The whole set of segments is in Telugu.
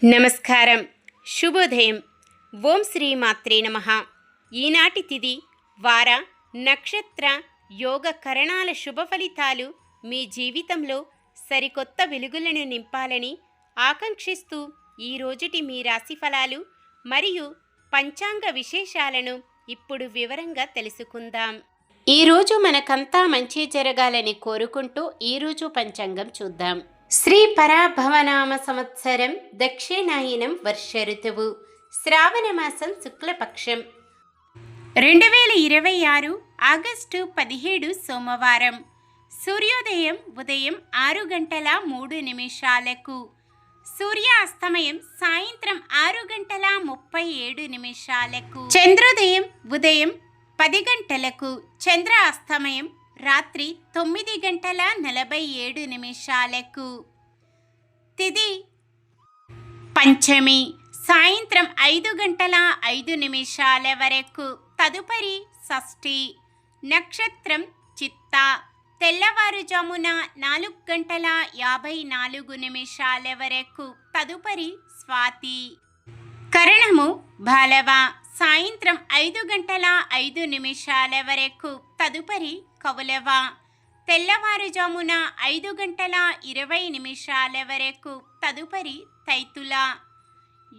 నమస్కారం. శుభోదయం. ఓం శ్రీ మాత్రే నమః. ఈనాటి తిథి, వార, నక్షత్ర, యోగ కరణాల శుభ ఫలితాలు మీ జీవితంలో సరికొత్త వెలుగులను నింపాలని ఆకాంక్షిస్తూ ఈ రోజుటి మీ రాశి ఫలాలు మరియు పంచాంగ విశేషాలను ఇప్పుడు వివరంగా తెలుసుకుందాం. ఈరోజు మనకంతా మంచి జరగాలని కోరుకుంటూ ఈరోజు పంచాంగం చూద్దాం. శ్రీ పరాభవనామ సంవత్సరం దక్షిణాయనం వర్ష ఋతువు శ్రావణ మాసం శుక్లపక్షం 2026 ఆగస్టు 17 సోమవారం. సూర్యోదయం ఉదయం 6:03 సూర్యాస్తమయం సాయంత్రం 6:37 చంద్రోదయం ఉదయం 10 గంటలకు, చంద్ర అస్తమయం రాత్రి 9:47 తిథి పంచమి సాయంత్రం 5:05 వరకు, తదుపరి షష్ఠి. నక్షత్రం చిత్త తెల్లవారుజామున 4:54 వరకు, తదుపరి స్వాతి. కరణము బాలవ సాయంత్రం 5:05 వరకు, తదుపరి కౌలవ. తెల్లవారుజామున 5:20 వరకు, తదుపరి తైతుల.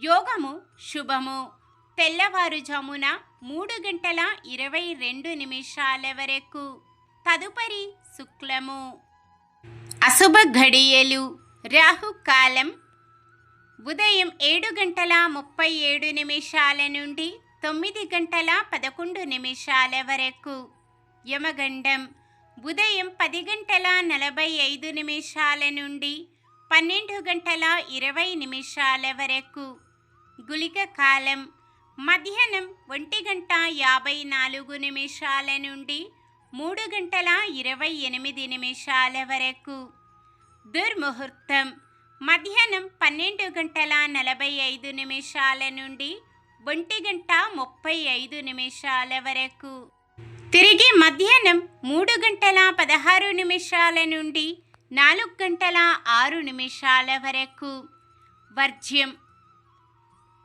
యోగము శుభము తెల్లవారుజామున 3:22 వరకు, తదుపరి శుక్లము. అశుభ ఘడియలు రాహుకాలం ఉదయం 7:37 నుండి 9:11 వరకు. యమగండం ఉదయం 10:45 నుండి 12:20 వరకు. గుళిక కాలం మధ్యాహ్నం 1:54 నుండి 3:28 వరకు. దుర్ముహూర్తం మధ్యాహ్నం 12:45 నుండి 1:35 వరకు. తిరిగి మధ్యాహ్నం 3:16 నుండి 4:06 వరకు. వర్జ్యం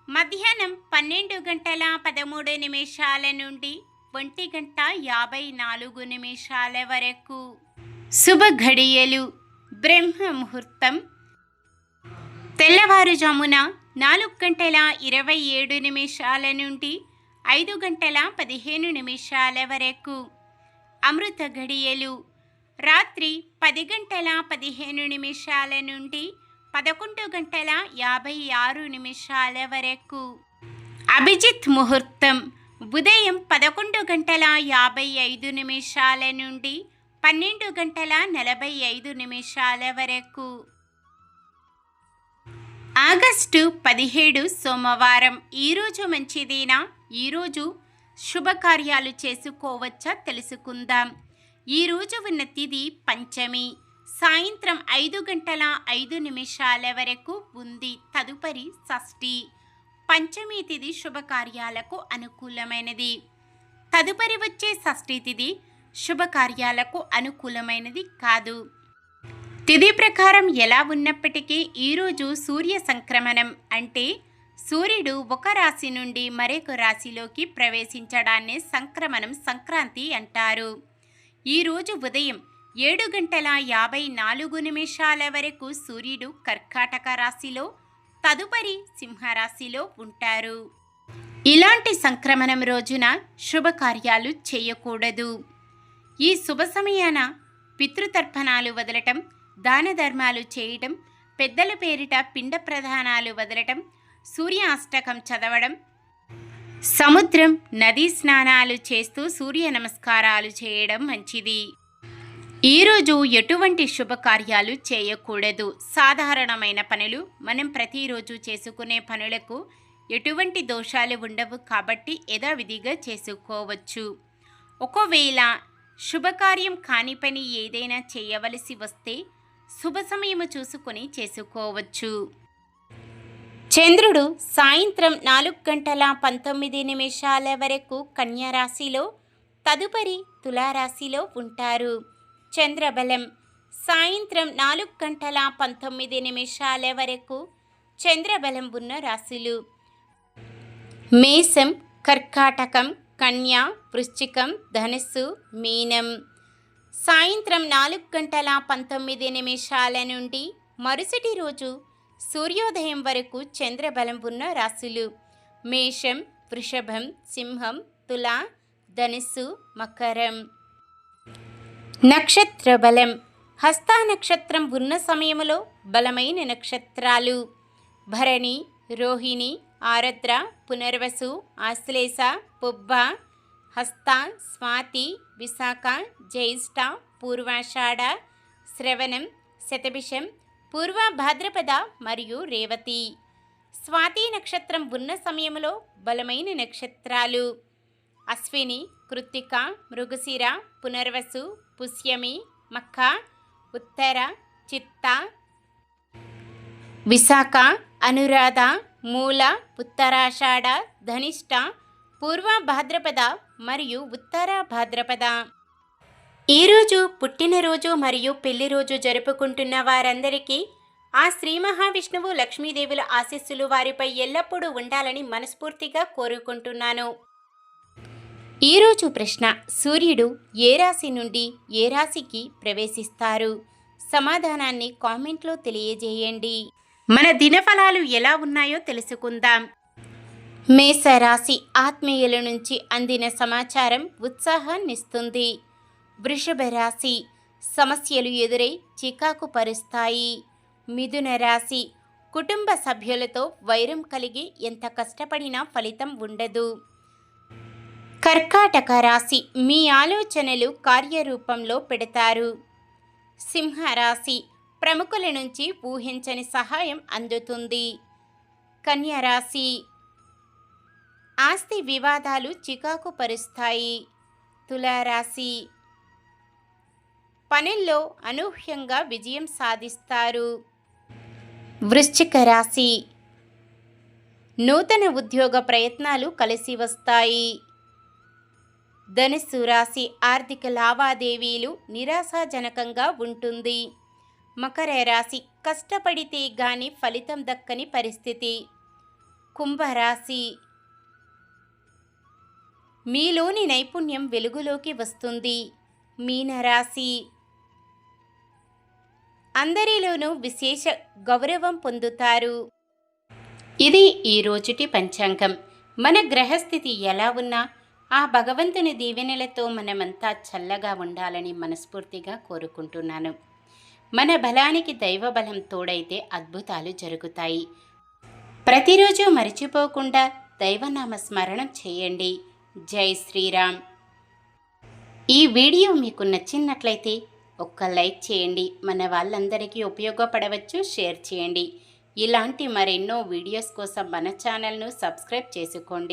మధ్యాహ్నం 12:13 నుండి 1:54 వరకు. శుభ ఘడియలు బ్రహ్మ ముహూర్తం తెల్లవారుజామున 4:27 నుండి 5:15 వరకు. అమృత ఘడియలు రాత్రి 10:15 నుండి 11:56 వరకు. అభిజిత్ ముహూర్తం ఉదయం 11:55 నుండి 12:45 వరకు. ఆగస్టు 17 సోమవారం. ఈరోజు మంచిదేనా? ఈరోజు శుభకార్యాలు చేసుకోవచ్చా తెలుసుకుందాం. ఈరోజు ఉన్న తిథి పంచమి సాయంత్రం 5:05 వరకు ఉంది, తదుపరి షష్ఠి. పంచమి తిథి శుభకార్యాలకు అనుకూలమైనది. తదుపరి వచ్చే షష్ఠి తిథి శుభకార్యాలకు అనుకూలమైనది కాదు. తిథి ప్రకారం ఎలా ఉన్నప్పటికీ ఈరోజు సూర్య సంక్రమణం అంటే సూర్యుడు ఒక రాశి నుండి మరొక రాశిలోకి ప్రవేశించడాన్ని సంక్రమణం, సంక్రాంతి అంటారు. ఈరోజు ఉదయం 7:54 వరకు సూర్యుడు కర్కాటక రాశిలో, తదుపరి సింహరాశిలో ఉంటారు. ఇలాంటి సంక్రమణం రోజున శుభకార్యాలు చేయకూడదు. ఈ శుభ సమయాన పితృతర్పణాలు వదలటం, దాన ధర్మాలు చేయటం, పెద్దల పేరిట పిండ ప్రదానాలు వదలటం, సూర్య అష్టకం చదవడం, సముద్రం, నదీ స్నానాలు చేస్తూ సూర్య నమస్కారాలు చేయడం మంచిది. ఈరోజు ఎటువంటి శుభకార్యాలు చేయకూడదు. సాధారణమైన పనులు, మనం ప్రతిరోజు చేసుకునే పనులకు ఎటువంటి దోషాలు ఉండవు కాబట్టి యథావిధిగా చేసుకోవచ్చు. ఒకవేళ శుభకార్యం కాని పని ఏదైనా చేయవలసి వస్తే శుభ సమయము చూసుకొని చేసుకోవచ్చు. చంద్రుడు సాయంత్రం 4:19 వరకు కన్యారాశిలో, తదుపరి తులారాశిలో ఉంటారు. చంద్రబలం సాయంత్రం 4:19 వరకు చంద్రబలం ఉన్న రాశులు: మేషం, కర్కాటకం, కన్య, వృశ్చికం, ధనుస్సు, మీనం. సాయంత్రం 4:19 నుండి మరుసటి రోజు సూర్యోదయం వరకు చంద్రబలం ఉన్న రాశులు: మేషం, వృషభం, సింహం, తుల, ధనుస్సు, మకరం. నక్షత్ర బలం: హస్త నక్షత్రం ఉన్న సమయంలో బలమైన నక్షత్రాలు: భరణి, రోహిణి, ఆరద్ర, పునర్వసు, ఆశ్లేష, పుబ్బ, హస్త, స్వాతి, విశాఖ, జ్యేష్ఠ, పూర్వాషాఢ, శ్రవణం, శతభిషం, పూర్వ భాద్రపద మరియు రేవతి. స్వాతి నక్షత్రం ఉన్న సమయంలో బలమైన నక్షత్రాలు: అశ్విని, కృత్తిక, మృగశిర, పునర్వసు, పుష్యమి, మఖ, ఉత్తర, చిత్త, విశాఖ, అనురాధ, మూల, ఉత్తరాషాఢ, ధనిష్ట, పూర్వ భాద్రపద మరియు ఉత్తర భాద్రపద. ఈరోజు పుట్టినరోజు మరియు పెళ్లి రోజు జరుపుకుంటున్న వారందరికీ ఆ శ్రీ మహావిష్ణువు లక్ష్మీదేవుల ఆశీస్సులు వారిపై ఎల్లప్పుడూ ఉండాలని మనస్ఫూర్తిగా కోరుకుంటున్నాను. ఈరోజు ప్రశ్న: సూర్యుడు ఏ రాశి నుండి ఏ రాశికి ప్రవేశిస్తారు? సమాధానాన్ని కామెంట్లో తెలియజేయండి. మన దినఫలాలు ఎలా ఉన్నాయో తెలుసుకుందాం. మేషరాశి: ఆత్మీయుల నుంచి అందిన సమాచారం ఉత్సాహాన్నిస్తుంది. వృషభ రాశి: సమస్యలు ఎదురై చికాకు పరుస్తాయి. మిథున రాశి: కుటుంబ సభ్యులతో వైరం కలిగి ఎంత కష్టపడినా ఫలితం ఉండదు. కర్కాటక రాశి: మీ ఆలోచనలు కార్యరూపంలో పెడతారు. సింహరాశి: ప్రముఖుల నుంచి ఊహించని సహాయం అందుతుంది. కన్య రాశి: ఆస్తి వివాదాలు చికాకు పరుస్తాయి. తులారాశి: పనుల్లో అనూహ్యంగా విజయం సాధిస్తారు. వృశ్చిక రాశి: నూతన ఉద్యోగ ప్రయత్నాలు కలిసి వస్తాయి. ధనుస్సు రాశి: ఆర్థిక లావాదేవీలు నిరాశాజనకంగా ఉంటుంది. మకర రాశి: కష్టపడితే గాని ఫలితం దక్కని పరిస్థితి. కుంభరాశి: మీలోని నైపుణ్యం వెలుగులోకి వస్తుంది. మీనరాశి: అందరిలోనూ విశేష గౌరవం పొందుతారు. ఇది ఈ రోజుటి పంచాంగం. మన గ్రహస్థితి ఎలా ఉన్నా ఆ భగవంతుని దీవెనలతో మనమంతా చల్లగా ఉండాలని మనస్ఫూర్తిగా కోరుకుంటున్నాను. మన బలానికి దైవ బలం తోడైతే అద్భుతాలు జరుగుతాయి. ప్రతిరోజు మర్చిపోకుండా దైవనామ స్మరణం చేయండి. జై శ్రీరామ్. ఈ వీడియో మీకు నచ్చినట్లయితే ఒక్క లైక్ చేయండి. మన వాళ్ళందరికీ ఉపయోగపడవచ్చు. షేర్ చేయండి. ఇలాంటి మరెన్నో వీడియోస్ కోసం మన ఛానల్ను సబ్స్క్రైబ్ చేసుకోండి.